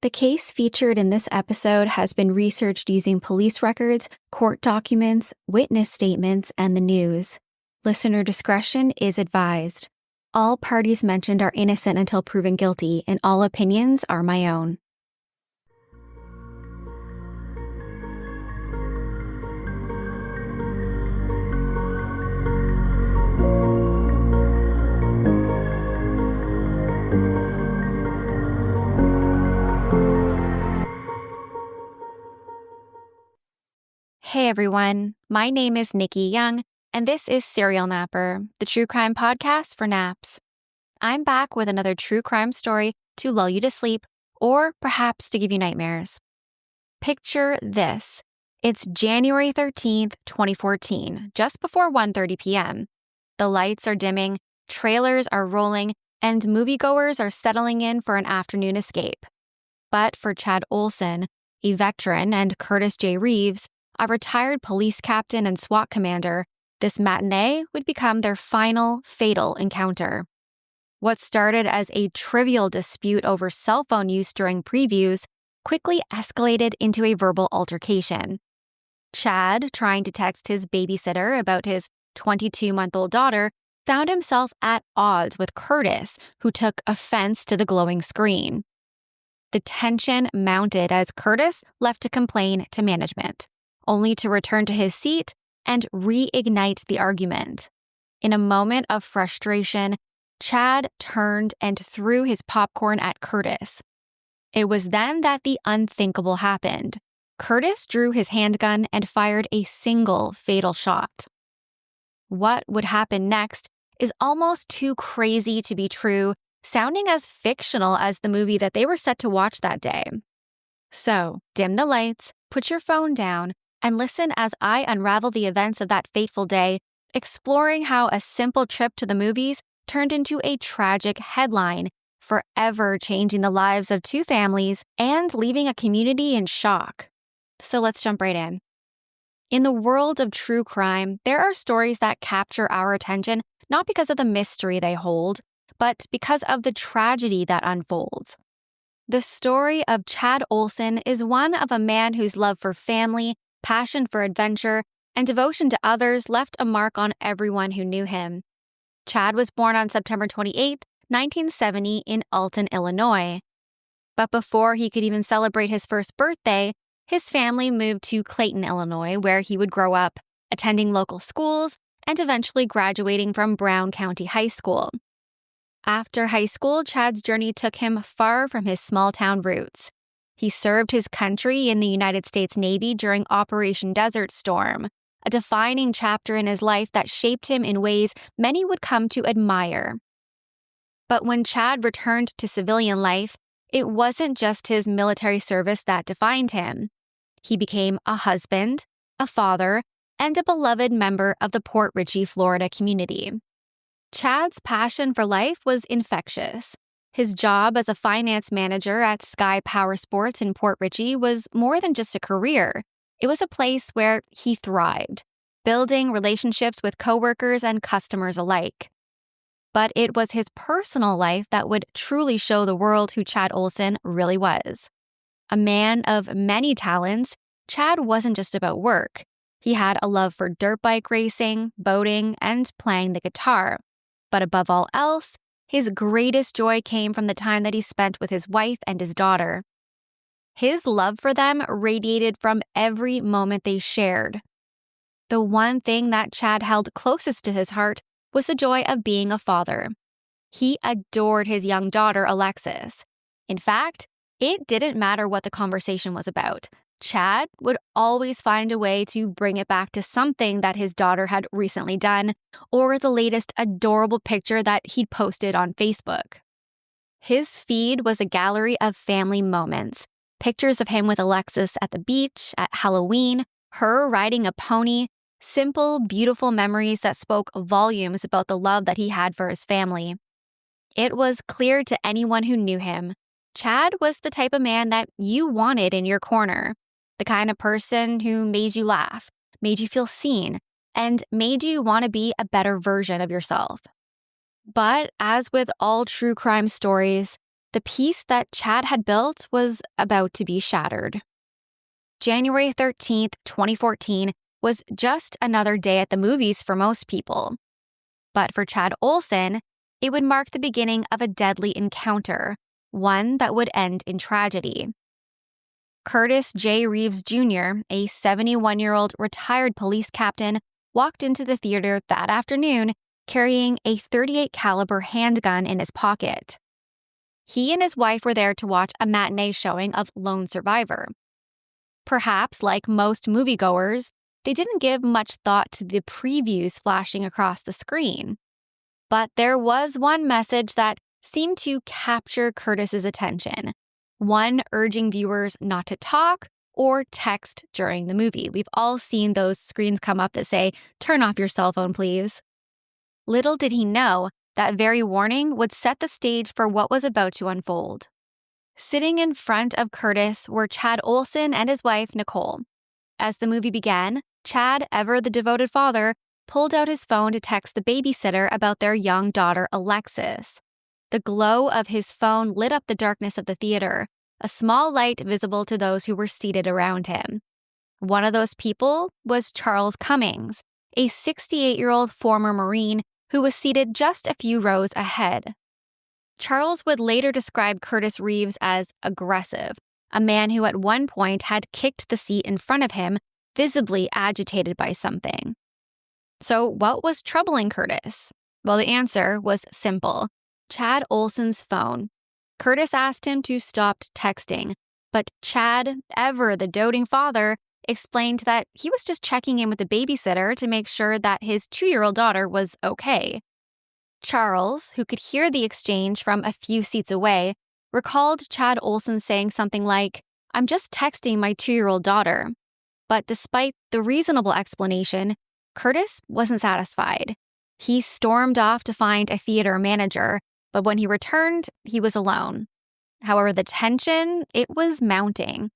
The case featured in this episode has been researched using police records, court documents, witness statements, and the news. Listener discretion is advised. All parties mentioned are innocent until proven guilty, and all opinions are my own. Hey everyone, my name is Nikki Young, and this is Serial Napper, the true crime podcast for naps. I'm back with another true crime story to lull you to sleep, or perhaps to give you nightmares. Picture this. It's January 13th, 2014, just before 1:30 p.m. The lights are dimming, trailers are rolling, and moviegoers are settling in for an afternoon escape. But for Chad Oulson, a veteran, and Curtis J. Reeves, a retired police captain and SWAT commander, this matinee would become their final fatal encounter. What started as a trivial dispute over cell phone use during previews quickly escalated into a verbal altercation. Chad, trying to text his babysitter about his 22-month-old daughter, found himself at odds with Curtis, who took offense to the glowing screen. The tension mounted as Curtis left to complain to management, only to return to his seat and reignite the argument. In a moment of frustration, Chad turned and threw his popcorn at Curtis. It was then that the unthinkable happened. Curtis drew his handgun and fired a single fatal shot. What would happen next is almost too crazy to be true, sounding as fictional as the movie that they were set to watch that day. So, dim the lights, put your phone down, and listen as I unravel the events of that fateful day, exploring how a simple trip to the movies turned into a tragic headline, forever changing the lives of two families and leaving a community in shock. So let's jump right in. In the world of true crime, there are stories that capture our attention not because of the mystery they hold, but because of the tragedy that unfolds. The story of Chad Oulson is one of a man whose love for family, passion for adventure, and devotion to others left a mark on everyone who knew him. Chad was born on September 28, 1970 in Alton, Illinois. But before he could even celebrate his first birthday, his family moved to Clayton, Illinois, where he would grow up, attending local schools and eventually graduating from Brown County High School. After high school, Chad's journey took him far from his small-town roots. He served his country in the United States Navy during Operation Desert Storm, a defining chapter in his life that shaped him in ways many would come to admire. But when Chad returned to civilian life, it wasn't just his military service that defined him. He became a husband, a father, and a beloved member of the Port Richey, Florida community. Chad's passion for life was infectious. His job as a finance manager at Sky Power Sports in Port Richey was more than just a career. It was a place where he thrived, building relationships with coworkers and customers alike. But it was his personal life that would truly show the world who Chad Oulson really was. A man of many talents, Chad wasn't just about work. He had a love for dirt bike racing, boating, and playing the guitar. But above all else, his greatest joy came from the time that he spent with his wife and his daughter. His love for them radiated from every moment they shared. The one thing that Chad held closest to his heart was the joy of being a father. He adored his young daughter, Alexis. In fact, it didn't matter what the conversation was about. Chad would always find a way to bring it back to something that his daughter had recently done, or the latest adorable picture that he'd posted on Facebook. His feed was a gallery of family moments, pictures of him with Alexis at the beach, at Halloween, her riding a pony, simple, beautiful memories that spoke volumes about the love that he had for his family. It was clear to anyone who knew him, Chad was the type of man that you wanted in your corner. The kind of person who made you laugh, made you feel seen, and made you want to be a better version of yourself. But as with all true crime stories, The peace that Chad had built was about to be shattered. January 13th, 2014 was just another day at the movies for most people. But for Chad Oulson, it would mark the beginning of a deadly encounter, one that would end in tragedy. Curtis J. Reeves Jr., a 71-year-old retired police captain, walked into the theater that afternoon carrying a .38 caliber handgun in his pocket. He and his wife were there to watch a matinee showing of Lone Survivor. Perhaps, like most moviegoers, they didn't give much thought to the previews flashing across the screen. But there was one message that seemed to capture Curtis's attention, one urging viewers not to talk or text during the movie. We've all seen those screens come up that say, "Turn off your cell phone, please." Little did he know that very warning would set the stage for what was about to unfold. Sitting in front of Curtis were Chad Oulson and his wife, Nicole. As the movie began, Chad, ever the devoted father, pulled out his phone to text the babysitter about their young daughter, Alexis. The glow of his phone lit up the darkness of the theater, a small light visible to those who were seated around him. One of those people was Charles Cummings, a 68-year-old former Marine who was seated just a few rows ahead. Charles would later describe Curtis Reeves as aggressive, a man who at one point had kicked the seat in front of him, visibly agitated by something. So what was troubling Curtis? Well, the answer was simple: Chad Oulson's phone. Curtis asked him to stop texting, but Chad, ever the doting father, explained that he was just checking in with the babysitter to make sure that his 2-year-old daughter was okay. Charles, who could hear the exchange from a few seats away, recalled Chad Oulson saying something like, "I'm just texting my 2-year-old daughter." But despite the reasonable explanation, Curtis wasn't satisfied. He stormed off to find a theater manager, but when he returned, he was alone. However, the tension, it was mounting.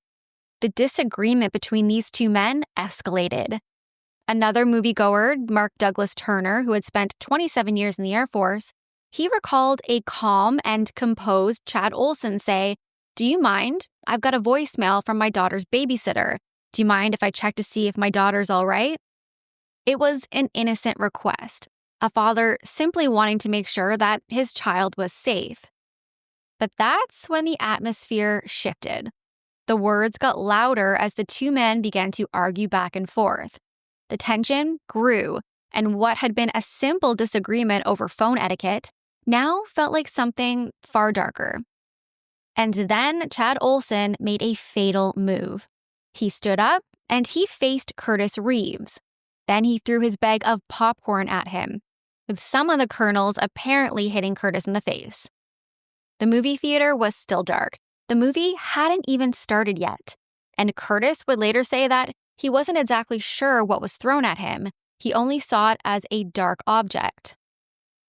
The disagreement between these two men escalated. Another moviegoer, Mark Douglas Turner, who had spent 27 years in the Air Force, he recalled a calm and composed Chad Oulson say, "Do you mind? I've got a voicemail from my daughter's babysitter. Do you mind if I check to see if my daughter's all right?" It was an innocent request, a father simply wanting to make sure that his child was safe. But that's when the atmosphere shifted. The words got louder as the two men began to argue back and forth. The tension grew, and what had been a simple disagreement over phone etiquette now felt like something far darker. And then Chad Oulson made a fatal move. He stood up and he faced Curtis Reeves. Then he threw his bag of popcorn at him, with some of the kernels apparently hitting Curtis in the face. The movie theater was still dark. The movie hadn't even started yet, and Curtis would later say that he wasn't exactly sure what was thrown at him. He only saw it as a dark object.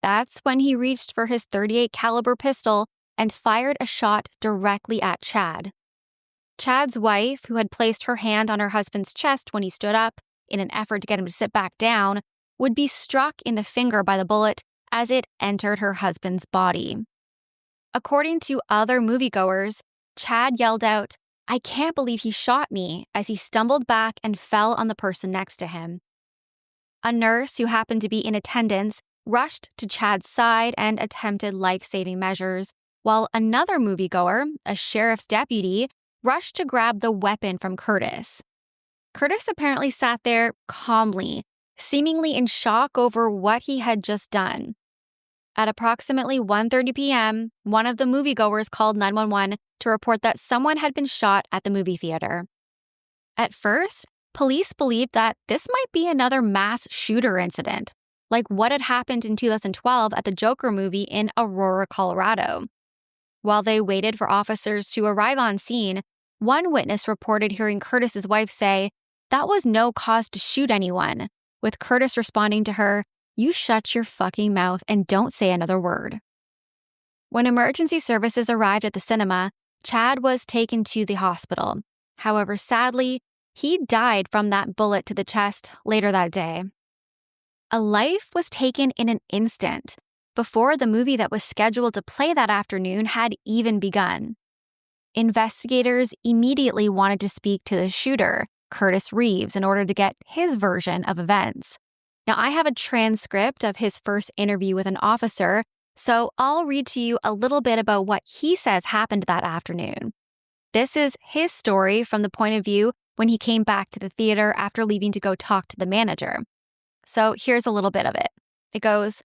That's when he reached for his .38 caliber pistol and fired a shot directly at Chad. Chad's wife, who had placed her hand on her husband's chest when he stood up in an effort to get him to sit back down, would be struck in the finger by the bullet as it entered her husband's body. According to other moviegoers, Chad yelled out, "I can't believe he shot me," as he stumbled back and fell on the person next to him. A nurse who happened to be in attendance rushed to Chad's side and attempted life-saving measures, while another moviegoer, a sheriff's deputy, rushed to grab the weapon from Curtis. Curtis apparently sat there calmly, seemingly in shock over what he had just done. At approximately 1:30 p.m., one of the moviegoers called 911 to report that someone had been shot at the movie theater. At first, police believed that this might be another mass shooter incident, like what had happened in 2012 at the Joker movie in Aurora, Colorado. While they waited for officers to arrive on scene, one witness reported hearing Curtis's wife say, "That was no cause to shoot anyone," with Curtis responding to her, "You shut your fucking mouth and don't say another word." When emergency services arrived at the cinema, Chad was taken to the hospital. However, sadly, he died from that bullet to the chest later that day. A life was taken in an instant. before the movie that was scheduled to play that afternoon had even begun. Investigators immediately wanted to speak to the shooter, Curtis Reeves, in order to get his version of events. Now, I have a transcript of his first interview with an officer, so I'll read to you a little bit about what he says happened that afternoon. This is his story from the point of view when he came back to the theater after leaving to go talk to the manager. So here's a little bit of it. It goes,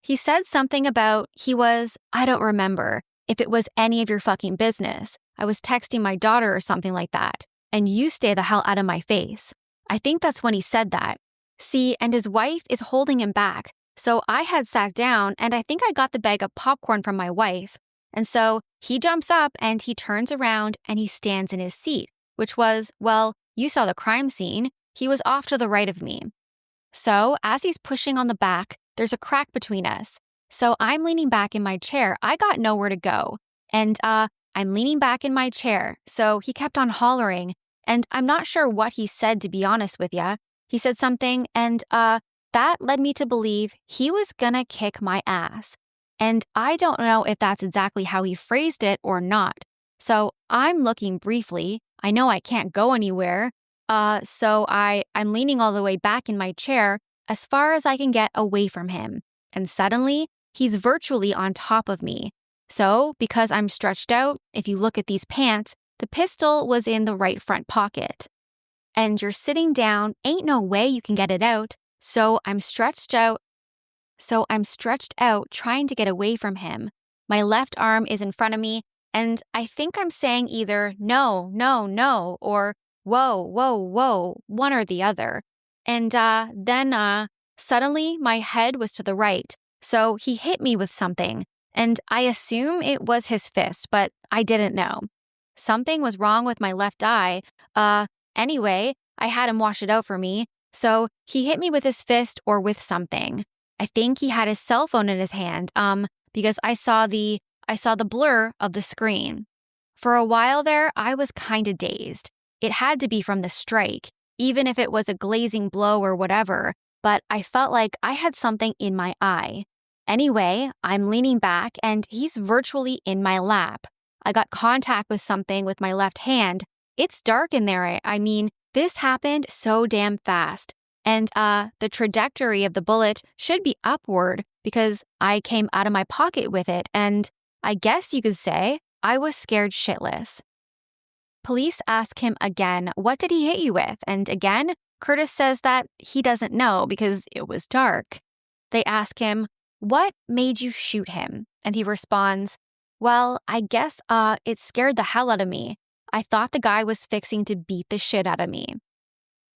he said something about I don't remember, if it was any of your fucking business. I was texting my daughter or something like that, and you stay the hell out of my face. I think that's when he said that. See, and his wife is holding him back. So I had sat down, and I think I got the bag of popcorn from my wife. And so he jumps up and he turns around and he stands in his seat, which was, well, you saw the crime scene. He was off to the right of me. So as he's pushing on the back, there's a crack between us. So I'm leaning back in my chair. I got nowhere to go. And I'm leaning back in my chair. So he kept on hollering. And I'm not sure what he said, to be honest with ya. He said something, and that led me to believe he was gonna kick my ass. And I don't know if that's exactly how he phrased it or not. So I'm looking briefly. I know I can't go anywhere. So I'm leaning all the way back in my chair as far as I can get away from him. And suddenly, he's virtually on top of me. So because I'm stretched out, if you look at these pants, the pistol was in the right front pocket. And you're sitting down, ain't no way you can get it out. So I'm stretched out trying to get away from him. My left arm is in front of me, and I think I'm saying either no, no, no, or whoa, whoa, whoa, one or the other. And then suddenly my head was to the right. So he hit me with something, and I assume it was his fist, but I didn't know. Something was wrong with my left eye. Anyway, I had him wash it out for me. So he hit me with his fist or with something. I think he had his cell phone in his hand, because I saw the blur of the screen. For a while there, I was kind of dazed. It had to be from the strike, even if it was a glazing blow or whatever, but I felt like I had something in my eye. Anyway, I'm leaning back and he's virtually in my lap. I got contact with something with my left hand. It's dark in there. I mean, this happened so damn fast. And the trajectory of the bullet should be upward because I came out of my pocket with it, and I guess you could say I was scared shitless. Police ask him again, what did he hit you with? And again, Curtis says that he doesn't know because it was dark. They ask him, what made you shoot him? And he responds, well, I guess it scared the hell out of me. I thought the guy was fixing to beat the shit out of me.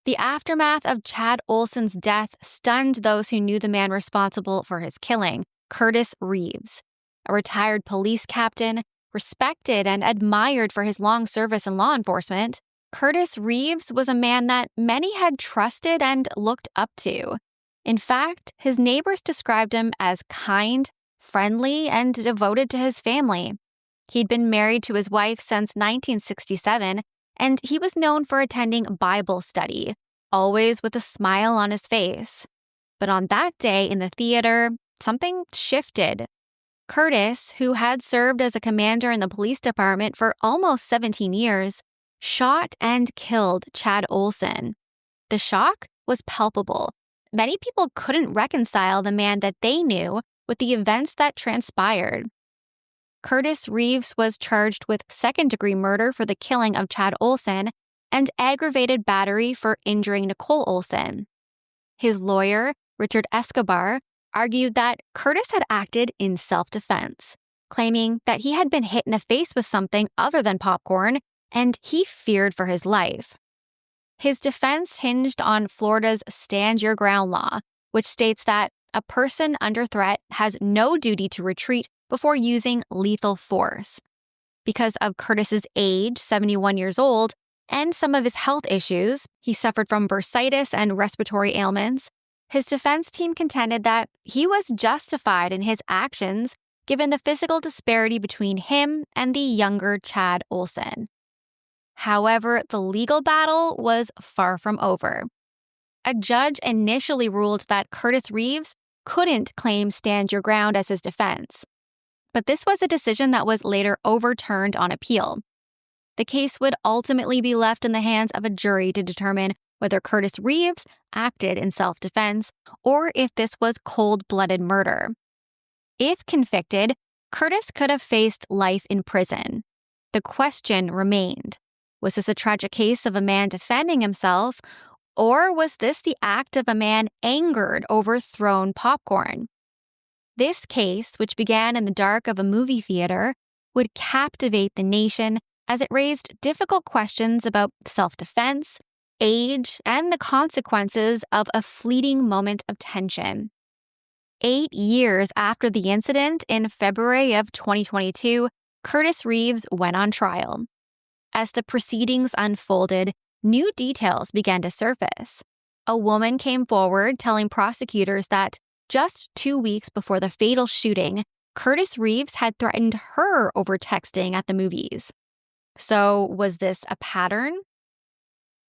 The aftermath of Chad Oulson's death stunned those who knew the man responsible for his killing, Curtis Reeves. A retired police captain, respected and admired for his long service in law enforcement, Curtis Reeves was a man that many had trusted and looked up to. In fact, his neighbors described him as kind, friendly, and devoted to his family. He'd been married to his wife since 1967, and he was known for attending Bible study, always with a smile on his face. But on that day in the theater, something shifted. Curtis, who had served as a commander in the police department for almost 17 years, shot and killed Chad Oulson. The shock was palpable. Many people couldn't reconcile the man that they knew with the events that transpired. Curtis Reeves was charged with second-degree murder for the killing of Chad Oulson and aggravated battery for injuring Nicole Olsen. His lawyer, Richard Escobar, argued that Curtis had acted in self-defense, claiming that he had been hit in the face with something other than popcorn and he feared for his life. His defense hinged on Florida's Stand Your Ground law, which states that a person under threat has no duty to retreat before using lethal force. Because of Curtis's age, 71 years old, and some of his health issues, he suffered from bursitis and respiratory ailments, his defense team contended that he was justified in his actions given the physical disparity between him and the younger Chad Oulson. However, the legal battle was far from over. A judge initially ruled that Curtis Reeves couldn't claim stand your ground as his defense. But this was a decision that was later overturned on appeal. The case would ultimately be left in the hands of a jury to determine whether Curtis Reeves acted in self-defense or if this was cold-blooded murder. If convicted, Curtis could have faced life in prison. The question remained, was this a tragic case of a man defending himself, or was this the act of a man angered over thrown popcorn? This case, which began in the dark of a movie theater, would captivate the nation as it raised difficult questions about self-defense, age, and the consequences of a fleeting moment of tension. 8 years after the incident, in February of 2022, Curtis Reeves went on trial. As the proceedings unfolded, new details began to surface. A woman came forward telling prosecutors that just 2 weeks before the fatal shooting, Curtis Reeves had threatened her over texting at the movies. So, was this a pattern?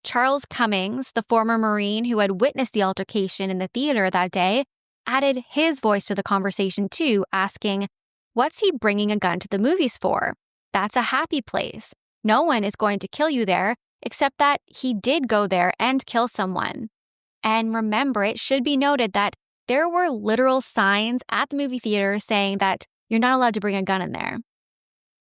Charles Cummings, the former Marine who had witnessed the altercation in the theater that day, added his voice to the conversation too, asking, "What's he bringing a gun to the movies for? That's a happy place. No one is going to kill you there, except that he did go there and kill someone." And remember, it should be noted that there were literal signs at the movie theater saying that you're not allowed to bring a gun in there.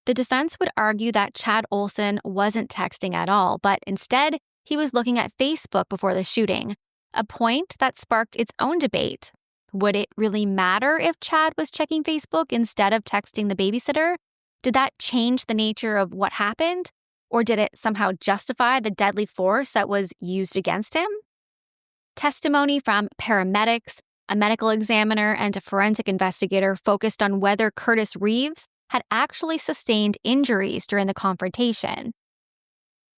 The defense would argue that Chad Oulson wasn't texting at all, but instead, he was looking at Facebook before the shooting, a point that sparked its own debate. Would it really matter if Chad was checking Facebook instead of texting the babysitter? Did that change the nature of what happened? Or did it somehow justify the deadly force that was used against him? Testimony from paramedics, a medical examiner, and a forensic investigator focused on whether Curtis Reeves had actually sustained injuries during the confrontation.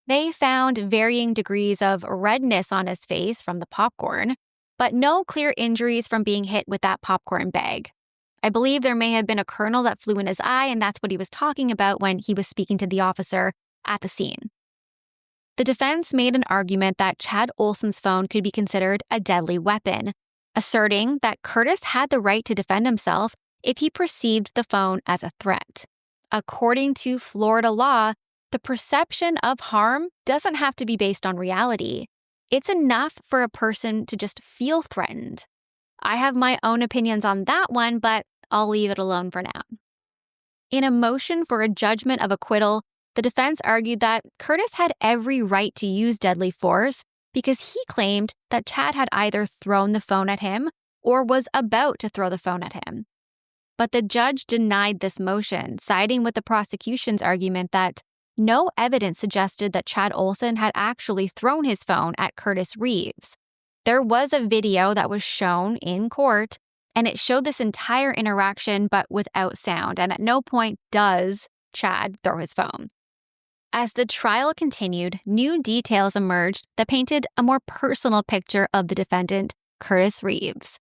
They found varying degrees of redness on his face from the popcorn, but no clear injuries from being hit with that popcorn bag. I believe there may have been a kernel that flew in his eye, and that's what he was talking about when he was speaking to the officer at the scene. The defense made an argument that Chad Oulson's phone could be considered a deadly weapon, asserting that Curtis had the right to defend himself if he perceived the phone as a threat. According to Florida law, the perception of harm doesn't have to be based on reality. It's enough for a person to just feel threatened. I have my own opinions on that one, but I'll leave it alone for now. In a motion for a judgment of acquittal, the defense argued that Curtis had every right to use deadly force because he claimed that Chad had either thrown the phone at him or was about to throw the phone at him. But the judge denied this motion, siding with the prosecution's argument that no evidence suggested that Chad Oulson had actually thrown his phone at Curtis Reeves. There was a video that was shown in court, and it showed this entire interaction but without sound, and at no point does Chad throw his phone. As the trial continued, new details emerged that painted a more personal picture of the defendant, Curtis Reeves.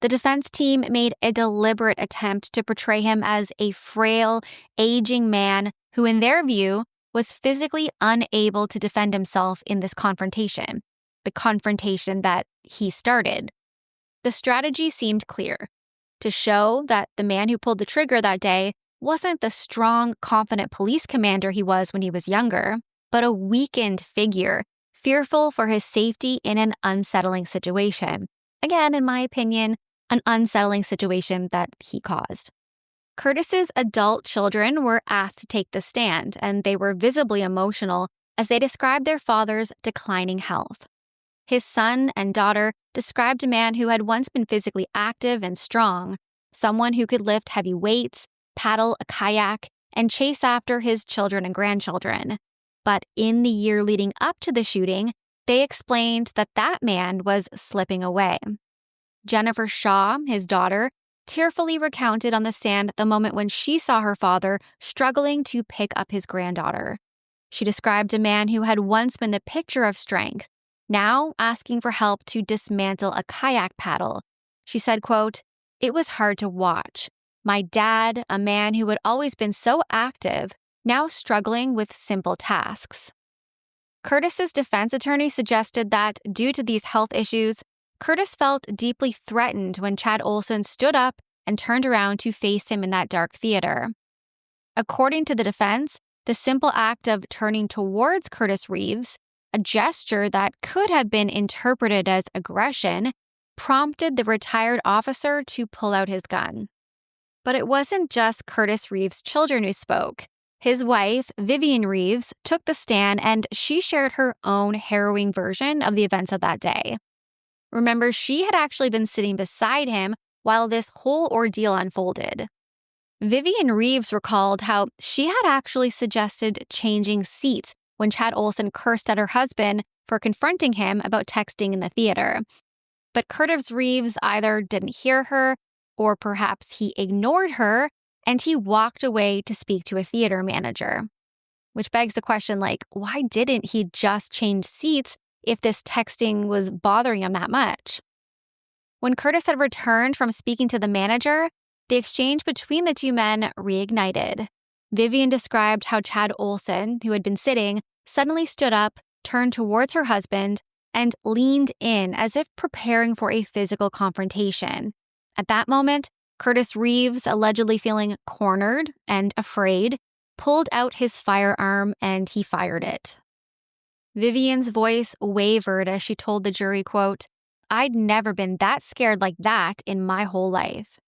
The defense team made a deliberate attempt to portray him as a frail, aging man who, in their view, was physically unable to defend himself in this confrontation, the confrontation that he started. The strategy seemed clear: to show that the man who pulled the trigger that day wasn't the strong, confident police commander he was when he was younger, but a weakened figure, fearful for his safety in an unsettling situation. Again, in my opinion, an unsettling situation that he caused. Curtis's adult children were asked to take the stand, and they were visibly emotional as they described their father's declining health. His son and daughter described a man who had once been physically active and strong, someone who could lift heavy weights, paddle a kayak, and chase after his children and grandchildren. But in the year leading up to the shooting, they explained that that man was slipping away. Jennifer Shaw, his daughter, tearfully recounted on the stand the moment when she saw her father struggling to pick up his granddaughter. She described a man who had once been the picture of strength, now asking for help to dismantle a kayak paddle. She said, quote, "It was hard to watch. My dad, a man who had always been so active, now struggling with simple tasks." Curtis's defense attorney suggested that due to these health issues, Curtis felt deeply threatened when Chad Oulson stood up and turned around to face him in that dark theater. According to the defense, the simple act of turning towards Curtis Reeves, a gesture that could have been interpreted as aggression, prompted the retired officer to pull out his gun. But it wasn't just Curtis Reeves' children who spoke. His wife, Vivian Reeves, took the stand and she shared her own harrowing version of the events of that day. Remember, she had actually been sitting beside him while this whole ordeal unfolded. Vivian Reeves recalled how she had actually suggested changing seats when Chad Oulson cursed at her husband for confronting him about texting in the theater. But Curtis Reeves either didn't hear her, or perhaps he ignored her, and he walked away to speak to a theater manager. Which begs the question, why didn't he just change seats if this texting was bothering him that much? When Curtis had returned from speaking to the manager, the exchange between the two men reignited. Vivian described how Chad Oulson, who had been sitting, suddenly stood up, turned towards her husband, and leaned in as if preparing for a physical confrontation. At that moment, Curtis Reeves, allegedly feeling cornered and afraid, pulled out his firearm and he fired it. Vivian's voice wavered as she told the jury, quote, "I'd never been that scared like that in my whole life."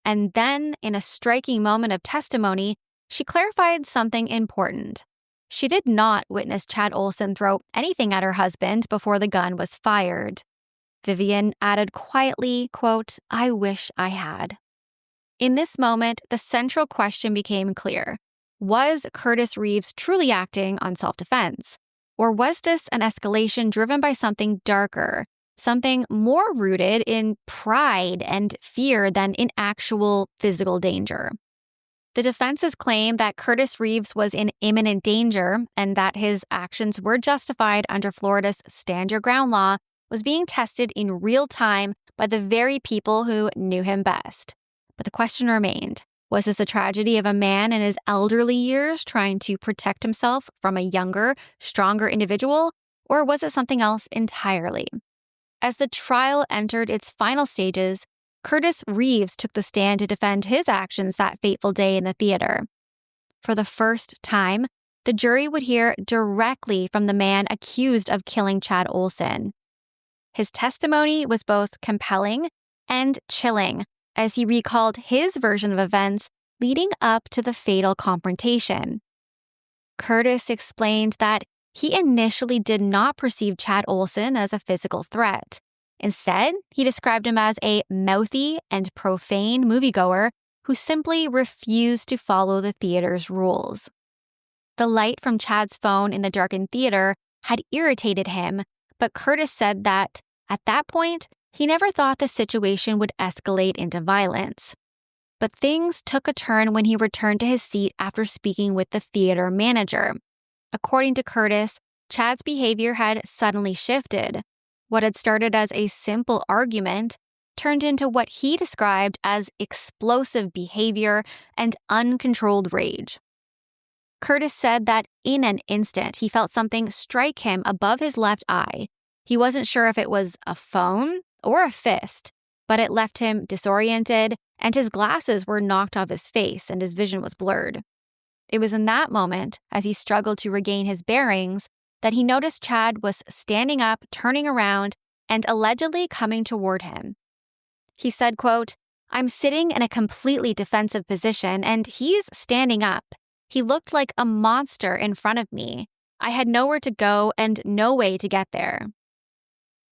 And then, in a striking moment of testimony, she clarified something important. She did not witness Chad Oulson throw anything at her husband before the gun was fired. Vivian added quietly, quote, "I wish I had." In this moment, the central question became clear. Was Curtis Reeves truly acting on self-defense? Or was this an escalation driven by something darker, something more rooted in pride and fear than in actual physical danger? The defense's claim that Curtis Reeves was in imminent danger and that his actions were justified under Florida's Stand Your Ground law was being tested in real time by the very people who knew him best. But the question remained, was this a tragedy of a man in his elderly years trying to protect himself from a younger, stronger individual, or was it something else entirely? As the trial entered its final stages, Curtis Reeves took the stand to defend his actions that fateful day in the theater. For the first time, the jury would hear directly from the man accused of killing Chad Oulson. His testimony was both compelling and chilling as he recalled his version of events leading up to the fatal confrontation. Curtis explained that he initially did not perceive Chad Oulson as a physical threat. Instead, he described him as a mouthy and profane moviegoer who simply refused to follow the theater's rules. The light from Chad's phone in the darkened theater had irritated him, but Curtis said that, at that point, he never thought the situation would escalate into violence. But things took a turn when he returned to his seat after speaking with the theater manager. According to Curtis, Chad's behavior had suddenly shifted. What had started as a simple argument turned into what he described as explosive behavior and uncontrolled rage. Curtis said that in an instant, he felt something strike him above his left eye. He wasn't sure if it was a phone or a fist, but it left him disoriented, and his glasses were knocked off his face and his vision was blurred. It was in that moment, as he struggled to regain his bearings, that he noticed Chad was standing up, turning around, and allegedly coming toward him. He said, quote, "I'm sitting in a completely defensive position, and he's standing up. He looked like a monster in front of me. I had nowhere to go and no way to get there."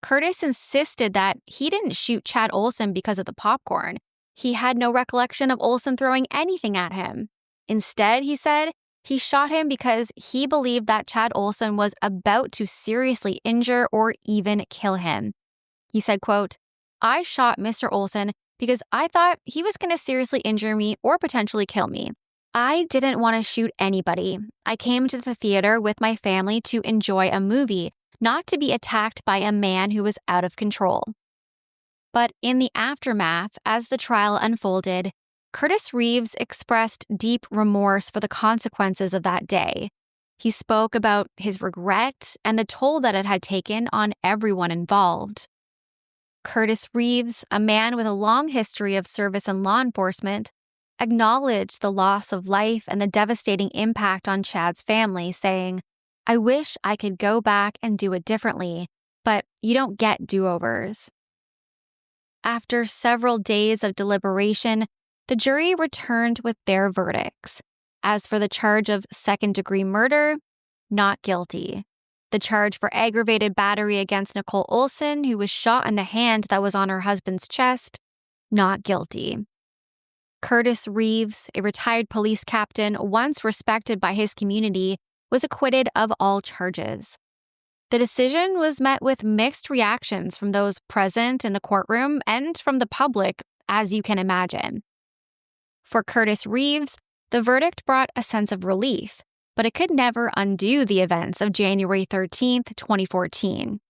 Curtis insisted that he didn't shoot Chad Oulson because of the popcorn. He had no recollection of Olsen throwing anything at him. Instead, he said, he shot him because he believed that Chad Oulson was about to seriously injure or even kill him. He said, quote, "I shot Mr. Olsen because I thought he was going to seriously injure me or potentially kill me. I didn't want to shoot anybody. I came to the theater with my family to enjoy a movie, not to be attacked by a man who was out of control." But in the aftermath, as the trial unfolded, Curtis Reeves expressed deep remorse for the consequences of that day. He spoke about his regret and the toll that it had taken on everyone involved. Curtis Reeves, a man with a long history of service in law enforcement, acknowledged the loss of life and the devastating impact on Chad's family, saying, "I wish I could go back and do it differently, but you don't get do-overs." After several days of deliberation, the jury returned with their verdicts. As for the charge of second-degree murder, not guilty. The charge for aggravated battery against Nicole Olsen, who was shot in the hand that was on her husband's chest, not guilty. Curtis Reeves, a retired police captain once respected by his community, was acquitted of all charges. The decision was met with mixed reactions from those present in the courtroom and from the public, as you can imagine. For Curtis Reeves, the verdict brought a sense of relief, but it could never undo the events of January 13th, 2014.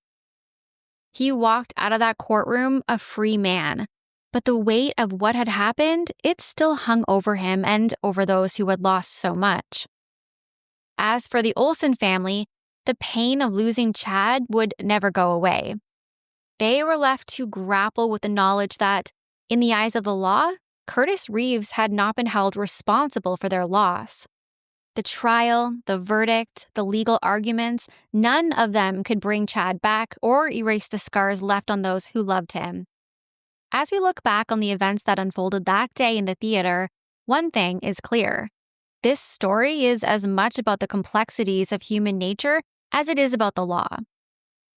He walked out of that courtroom a free man, but the weight of what had happened, it still hung over him and over those who had lost so much. As for the Olsen family, the pain of losing Chad would never go away. They were left to grapple with the knowledge that, in the eyes of the law, Curtis Reeves had not been held responsible for their loss. The trial, the verdict, the legal arguments, none of them could bring Chad back or erase the scars left on those who loved him. As we look back on the events that unfolded that day in the theater, one thing is clear. This story is as much about the complexities of human nature as it is about the law.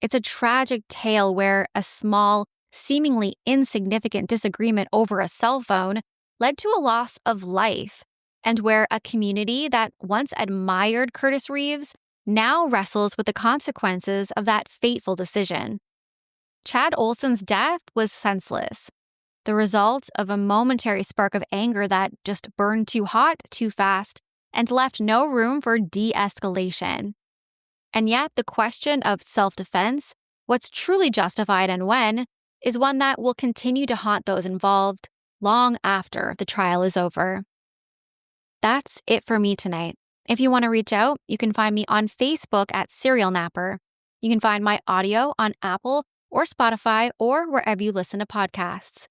It's a tragic tale where a small, seemingly insignificant disagreement over a cell phone led to a loss of life, and where a community that once admired Curtis Reeves now wrestles with the consequences of that fateful decision. Chad Oulson's death was senseless, the result of a momentary spark of anger that just burned too hot, too fast, and left no room for de-escalation. And yet, the question of self-defense, what's truly justified and when, is one that will continue to haunt those involved long after the trial is over. That's it for me tonight. If you want to reach out, you can find me on Facebook at Serial Napper. You can find my audio on Apple or Spotify or wherever you listen to podcasts.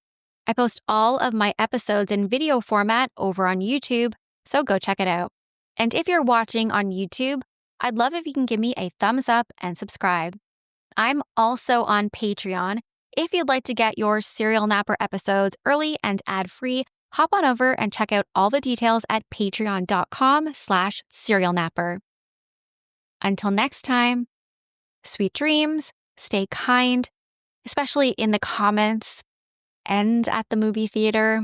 I post all of my episodes in video format over on YouTube, so go check it out. And if you're watching on YouTube, I'd love if you can give me a thumbs up and subscribe. I'm also on Patreon. If you'd like to get your Serial Napper episodes early and ad-free, hop on over and check out all the details at patreon.com/serialnapper. Until next time, sweet dreams, stay kind, especially in the comments and at the movie theater.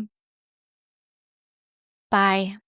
Bye.